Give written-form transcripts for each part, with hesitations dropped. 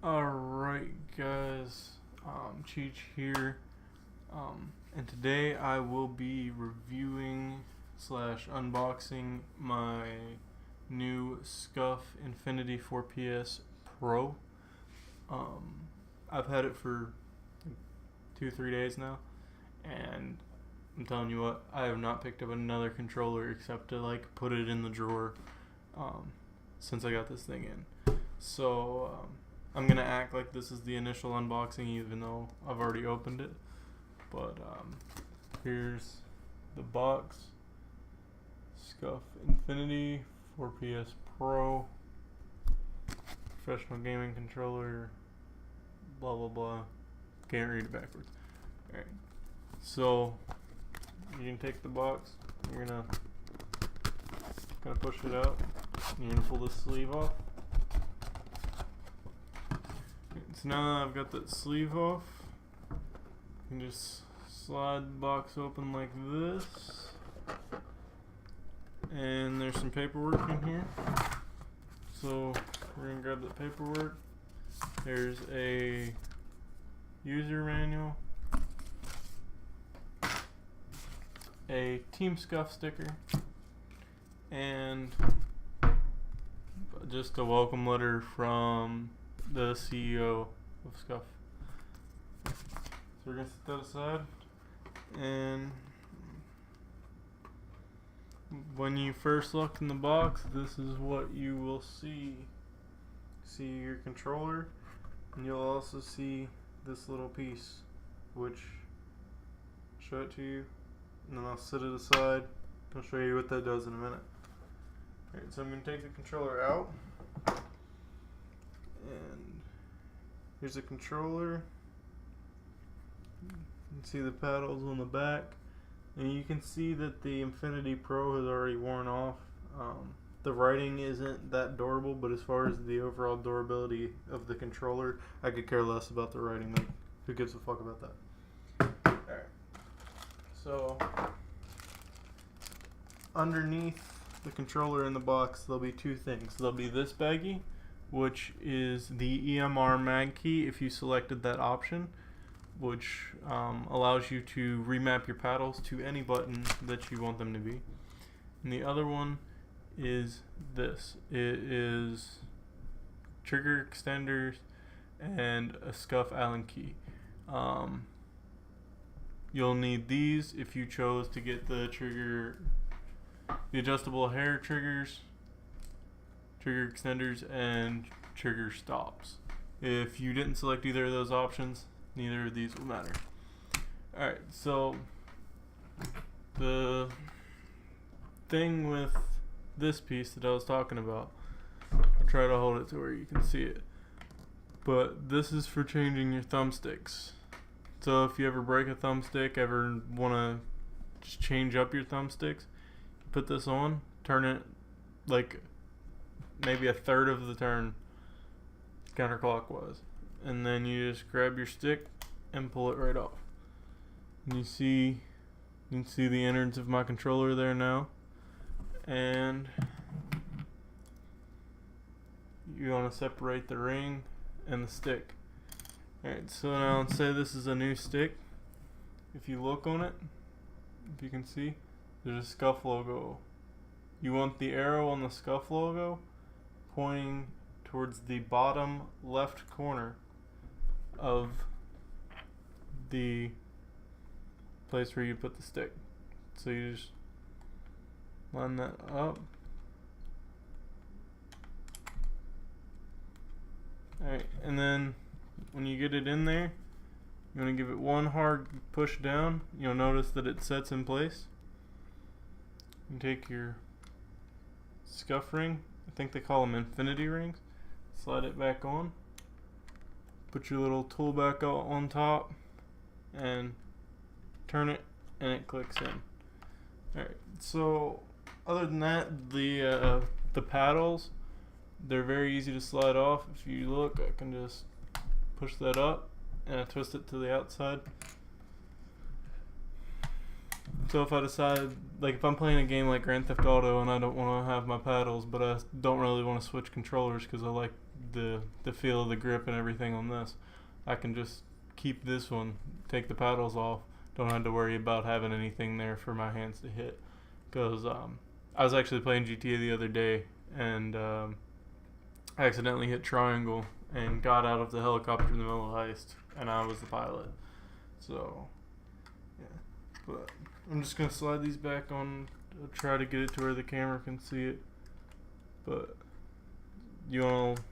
Alright guys, Cheech here, and today I will be reviewing slash unboxing my new Scuf Infinity 4PS Pro. I've had it for 2-3 days now, and I'm telling you what, I have not picked up another controller except to put it in the drawer since I got this thing in. So I'm gonna act like this is the initial unboxing even though I've already opened it. But here's the box. Scuf Infinity 4PS Pro, professional gaming controller, blah blah blah. Can't read it backwards. Alright, so you can take the box, you're gonna push it out, you're gonna pull the sleeve off. So now that I've got that sleeve off, you can just slide the box open like this, and there's some paperwork in here. So we're going to grab the paperwork. There's a user manual, a Team Scuf sticker, and just a welcome letter from the CEO of Scuf. So we're going to set that aside, and when you first look in the box, this is what you will see. See your controller, and you'll also see this little piece, which I'll show it to you, and then I'll set it aside. I'll show you what that does in a minute. Alright, so I'm going to take the controller out, and here's the controller. You can see the paddles on the back, and you can see that the Infinity Pro has already worn off. The writing isn't that durable, but as far as the overall durability of the controller, I could care less about the writing. Like, who gives a fuck about that? Alright, so underneath the controller in the box, there'll be two things. There'll be this baggie, which is the EMR mag key if you selected that option, which allows you to remap your paddles to any button that you want them to be. And the other one is this. It is trigger extenders and a Scuf Allen key. You'll need these if you chose to get the adjustable hair triggers, trigger extenders, and trigger stops. If you didn't select either of those options, neither of these will matter. Alright, so the thing with this piece that I was talking about, I'll try to hold it to where you can see it, but this is for changing your thumbsticks. So if you ever break a thumbstick, ever want to just change up your thumbsticks, put this on, turn it like maybe a third of the turn counterclockwise, and then you just grab your stick and pull it right off. And you can see the innards of my controller there now, and you want to separate the ring and the stick. Alright, so now let's say this is a new stick. If you look on it, if you can see, there's a Scuf logo. You want the arrow on the Scuf logo pointing towards the bottom left corner of the place where you put the stick. So you just line that up. Alright, and then when you get it in there, you want to give it one hard push down. You'll notice that it sets in place. You take your Scuf ring, I think they call them infinity rings, slide it back on, put your little tool back out on top, and turn it, and it clicks in. Alright, so other than that, the paddles, they're very easy to slide off. If you look, I can just push that up and I twist it to the outside. So if I decide, like if I'm playing a game like Grand Theft Auto and I don't want to have my paddles, but I don't really want to switch controllers because I like the feel of the grip and everything on this, I can just keep this one, take the paddles off, don't have to worry about having anything there for my hands to hit. Because I was actually playing GTA the other day and I accidentally hit triangle and got out of the helicopter in the middle of the heist, and I was the pilot. So, yeah. But I'm just going to slide these back on, try to get it to where the camera can see it. But you want to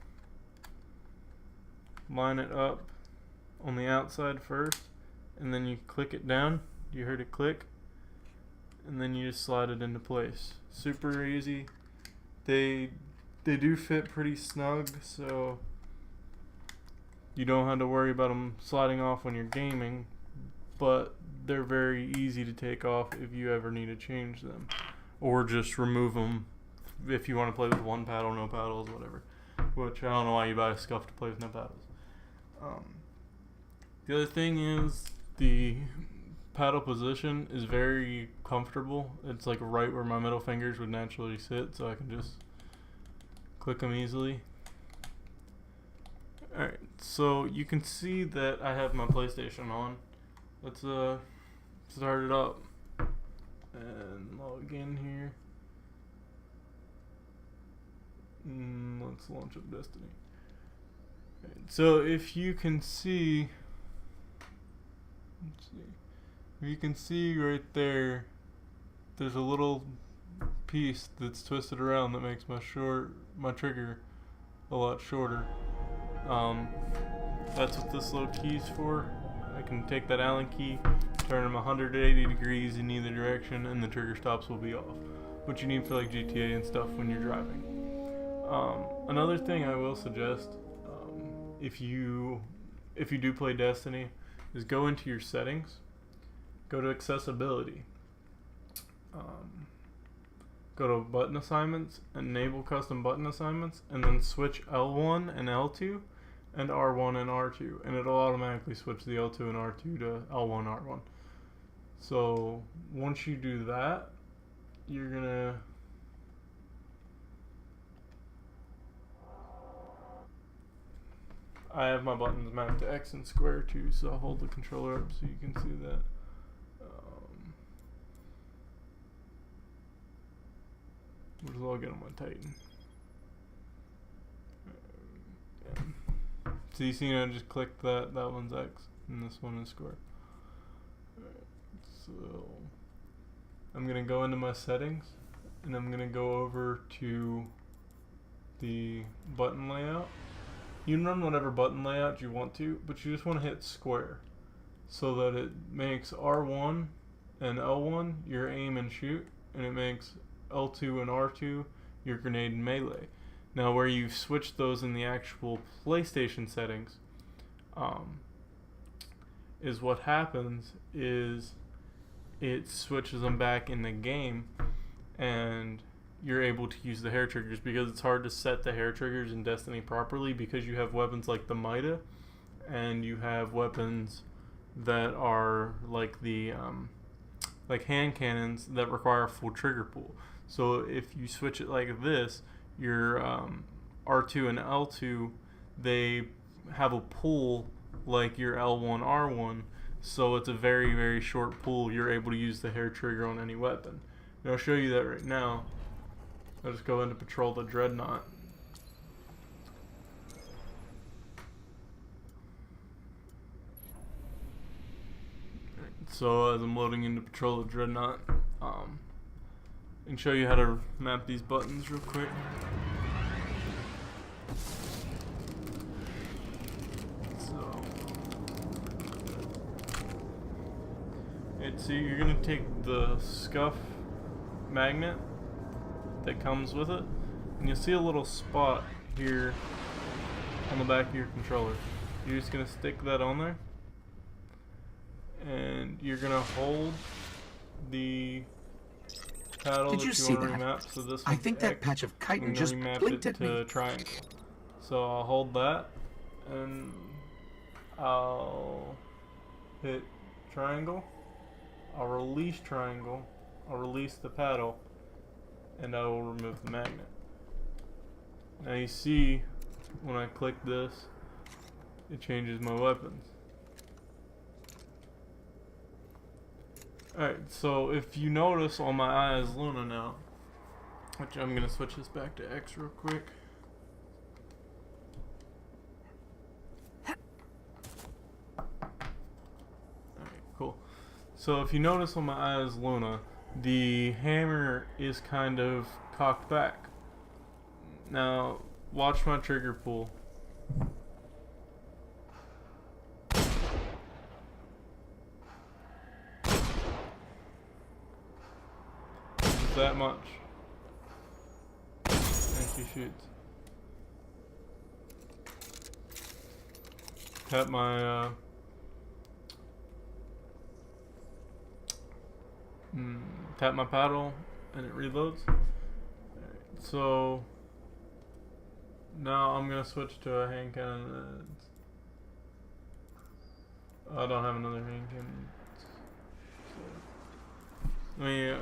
line it up on the outside first, and then you click it down. You heard it click, and then you just slide it into place. Super easy. They do fit pretty snug, so you don't have to worry about them sliding off when you're gaming, but they're very easy to take off if you ever need to change them, or just remove them if you want to play with one paddle, no paddles, whatever. Which I don't know why you buy a Scuf to play with no paddles. The other thing is the paddle position is very comfortable. It's like right where my middle fingers would naturally sit, so I can just click them easily. Alright, so you can see that I have my PlayStation on. Let's start it up and log in here. Let's launch up Destiny. Right, so if you can see, if you can see right there, there's a little piece that's twisted around that makes my trigger a lot shorter. That's what this little key's for. I can take that Allen key, turn them 180 degrees in either direction, and the trigger stops will be off. What you need for like GTA and stuff when you're driving. Another thing I will suggest, if you do play Destiny, is go into your settings, go to accessibility, go to button assignments, enable custom button assignments, and then switch L1 and L2 and R1 and R2, and it'll automatically switch the L2 and R2 to L1, R1. So once you do that, you're gonna I have my buttons mapped to X and square too, so I'll hold the controller up so you can see that. We'll just log in on my Titan. Yeah. So you see I just clicked that one's X and this one is square. Alright, so I'm gonna go into my settings and I'm gonna go over to the button layout. You can run whatever button layout you want to, but you just want to hit square so that it makes R1 and L1 your aim and shoot, and it makes L2 and R2 your grenade and melee. Now where you've switched those in the actual PlayStation settings, is what happens is it switches them back in the game, and you're able to use the hair triggers, because it's hard to set the hair triggers in Destiny properly because you have weapons like the Mida, and you have weapons that are like the like hand cannons that require a full trigger pull. So if you switch it like this, your R2 and L2, they have a pull like your L1, R1, so it's a very, very short pull. You're able to use the hair trigger on any weapon. And I'll show you that right now. I'll just go in to patrol the Dreadnought. So as I'm loading into patrol the Dreadnought, I can show you how to map these buttons real quick. So you're gonna take the Scuf magnet that comes with it, and you'll see a little spot here on the back of your controller. You're just gonna stick that on there, and you're gonna hold the paddle Did you see want to that? remap. So this I think X, that patch of chitin just blinked at to me. triangle. So I'll hold that, and I'll hit triangle, I'll release triangle, I'll release the paddle, and I will remove the magnet. Now you see, when I click this, it changes my weapons. Alright, so if you notice on my eye is Luna now, which I'm going to switch this back to X real quick. Alright, cool. So if you notice on my eye is Luna, the hammer is kind of cocked back. Now, watch my trigger pull. Just that much. And she shoots. Tap my tap my paddle and it reloads. Alright, so now I'm gonna switch to a hand cannon. I don't have another hand cannon. So let me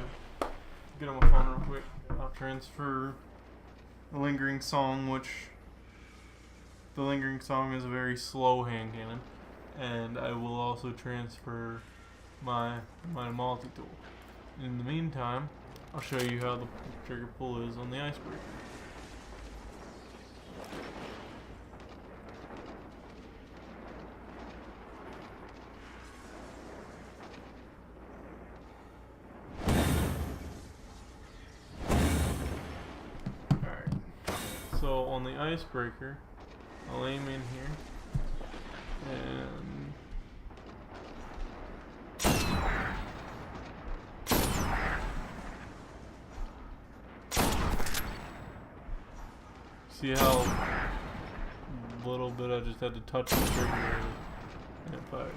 get on my phone real quick. I'll transfer the Lingering Song, which the Lingering Song is a very slow hand cannon, and I will also transfer my multi-tool. In the meantime, I'll show you how the trigger pull is on the Icebreaker. Alright, so on the Icebreaker, I'll aim in here, and see how little bit I just had to touch the trigger and it fired.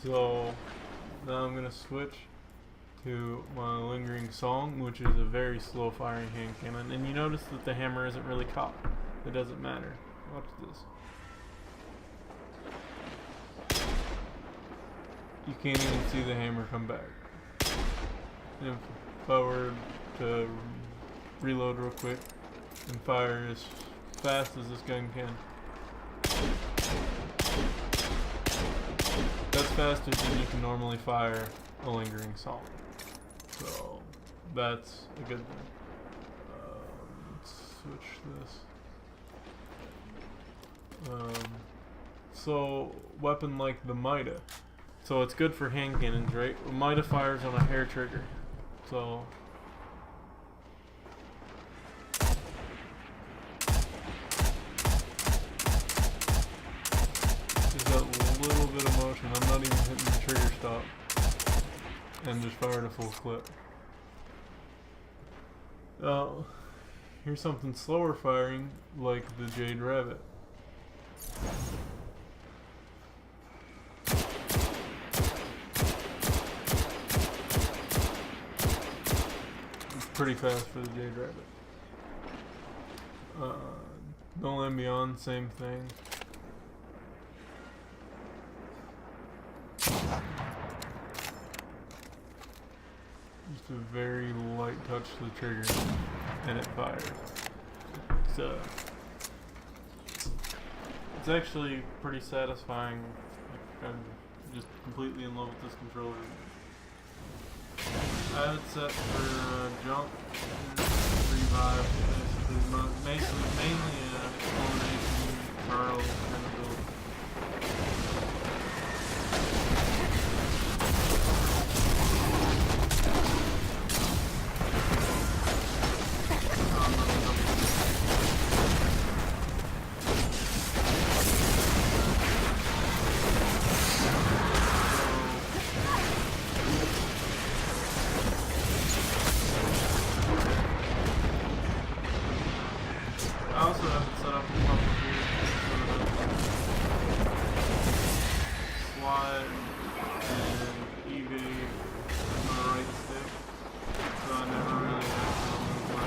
So now I'm going to switch to my Lingering Song, which is a very slow firing hand cannon, and you notice that the hammer isn't really cocked. It doesn't matter. Watch this. You can't even see the hammer come back. And if I were to reload real quick and fire as fast as this gun can, that's faster than you can normally fire a Lingering Song. So that's a good thing. Let's switch this. So weapon like the Mida. So it's good for hand cannons, right? Mida fires on a hair trigger. So just that little bit of motion. I'm not even hitting the trigger stop. And just fired a full clip. Here's something slower firing, like the Jade Rabbit. It's pretty fast for the Jade Rabbit. No Land Beyond, same thing. Just a very light touch to the trigger, and it fires. So it's actually pretty satisfying. Like, I'm just completely in love with this controller. I have it set for jump and revive, mainly exploration, Charles kind of build. I also have it set up a couple here for slide and EV on the right stick, so I never really have to move my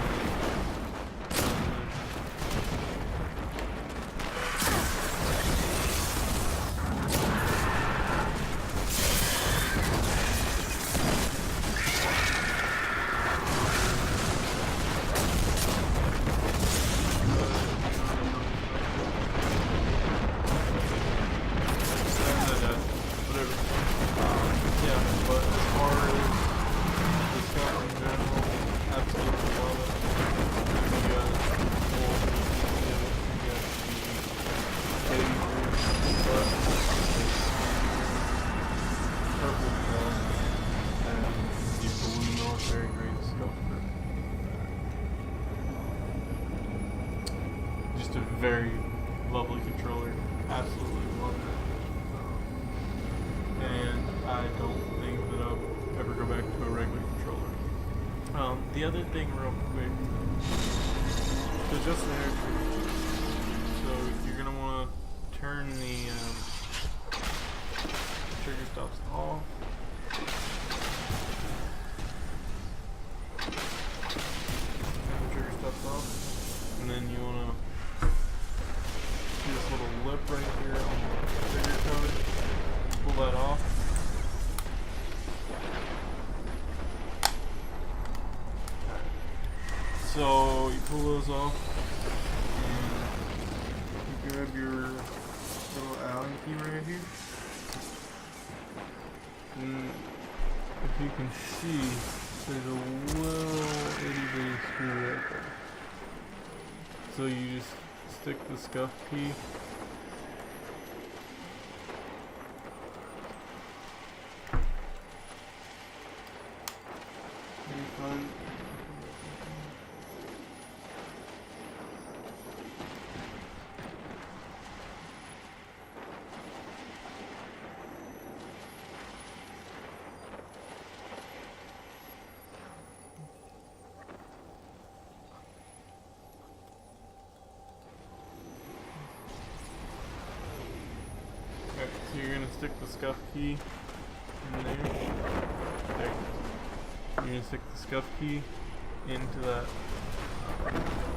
a very lovely controller. Absolutely love it. And I don't think that I'll ever go back to a regular controller. The other thing real quick, so just the hair trigger. So you're going to want to turn the trigger stops off. Turn the trigger stops off. And then you want to see this little lip right here on the trigger cover. Pull that off. So you pull those off and you grab your little Allen key right here. And if you can see, there's a little itty bitty screw right there. So you just stick the Scuf key so you're going to stick the Scuf key in there. There. You're going to stick the Scuf key into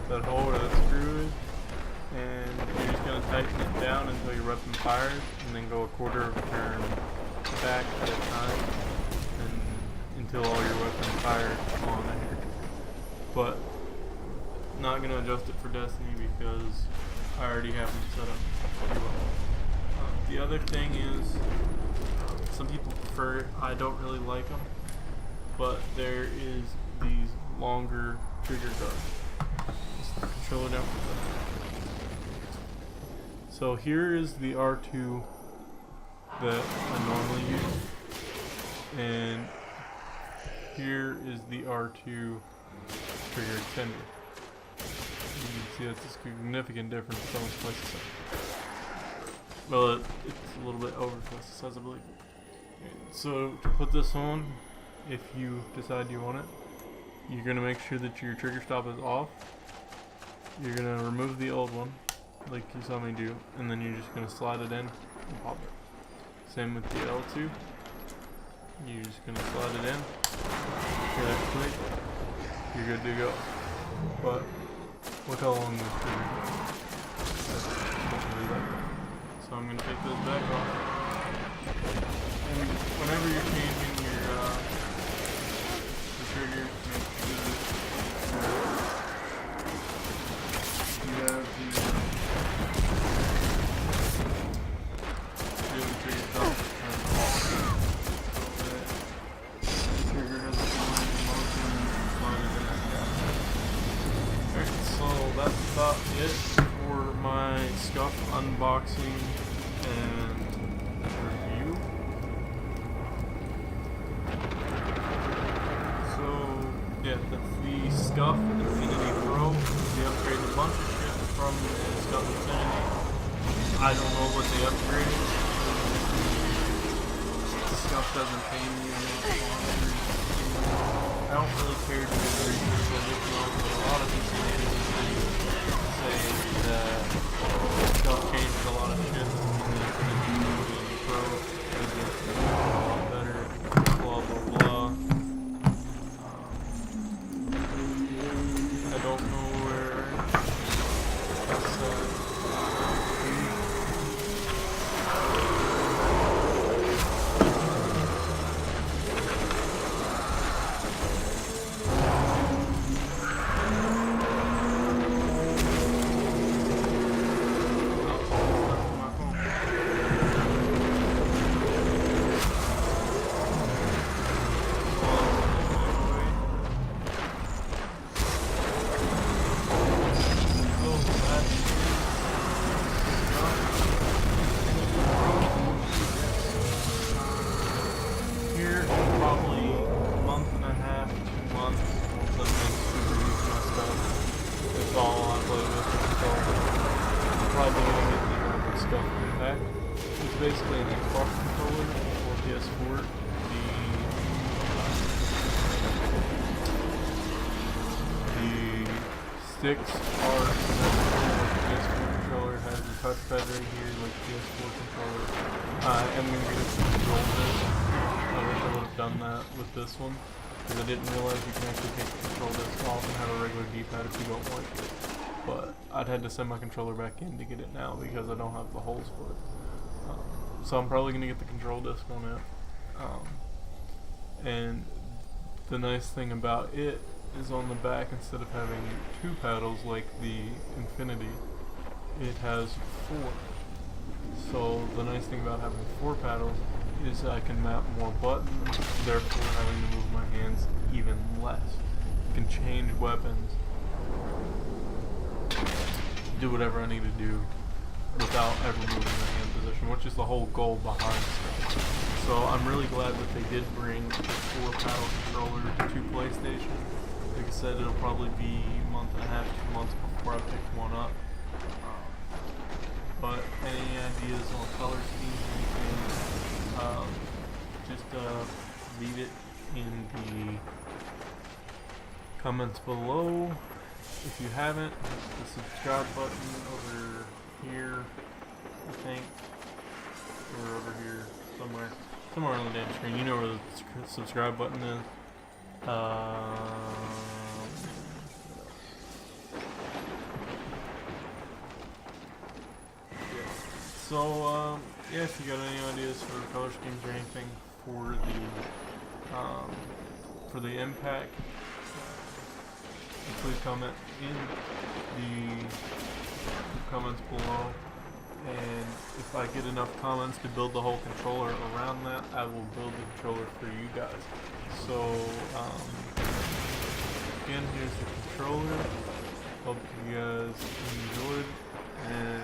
that hole where that screw is, and you're just going to tighten it down until your weapon fires, and then go a quarter of a turn back at a time, and until all your weapon fires on there. But not going to adjust it for Destiny because I already have them set up pretty well. The other thing is, some people prefer it. I don't really like them, but there is these longer trigger guards. Just the controller down. So here is the R2 that I normally use, and here is the R2 trigger extender. You can see that's a significant difference from its places. Well, it's a little bit over twice the size, I believe. So to put this on, if you decide you want it, you're going to make sure that your trigger stop is off. You're going to remove the old one, like you saw me do, and then you're just going to slide it in and pop it. Same with the L2. You're just going to slide it in. Okay, that's quick. You're good to go. But look how long this trigger goes. That's really like that. So I'm going to take those back off. And whenever you're changing your the trigger, make sure that you have the trigger stop turned off so that the trigger doesn't go into motion and slide it in like that. Alright, so that's about it for my Scuf unboxing and review. So yeah, that's the Scuf Infinity Pro. They upgraded a bunch of shit from the Scuf Infinity. I don't know what they upgraded. The Scuf doesn't pay me any sponsors. I don't really care to do research on this one, but a lot of people say that Scuf changed a lot of shit in the Infinity Pro because it's a lot better, blah blah blah. I don't know where that's basically an Xbox controller or PS4. The sticks are symmetrical. Like the PS4 controller has the touchpad right here, like the PS4 controller. I'm gonna get a control disc. I wish I would have done that with this one, because I didn't realize you can actually take the control disc off and have a regular D-pad if you don't like it. But I'd had to send my controller back in to get it now because I don't have the holes for it. So I'm probably gonna get the control disc on it. And the nice thing about it is on the back, instead of having 2 paddles like the Infinity, it has 4. So the nice thing about having 4 paddles is I can map more buttons, therefore having to move my hands even less. I can change weapons, do whatever I need to do without ever moving my hand position, which is the whole goal behind Scuf. So I'm really glad that they did bring the 4 paddle controller to PlayStation. Like I said, it'll probably be a month and a half, 2 months before I pick one up. But any ideas on color schemes or anything, just leave it in the comments below. If you haven't, hit the subscribe button over here, I think, or over here somewhere on the damn screen. You know where the subscribe button is. So yeah, if you got any ideas for color schemes or anything for the impact, please comment in the comments below, and if I get enough comments to build the whole controller around that, I will build the controller for you guys. So again, here's the controller. Hope you guys enjoyed, and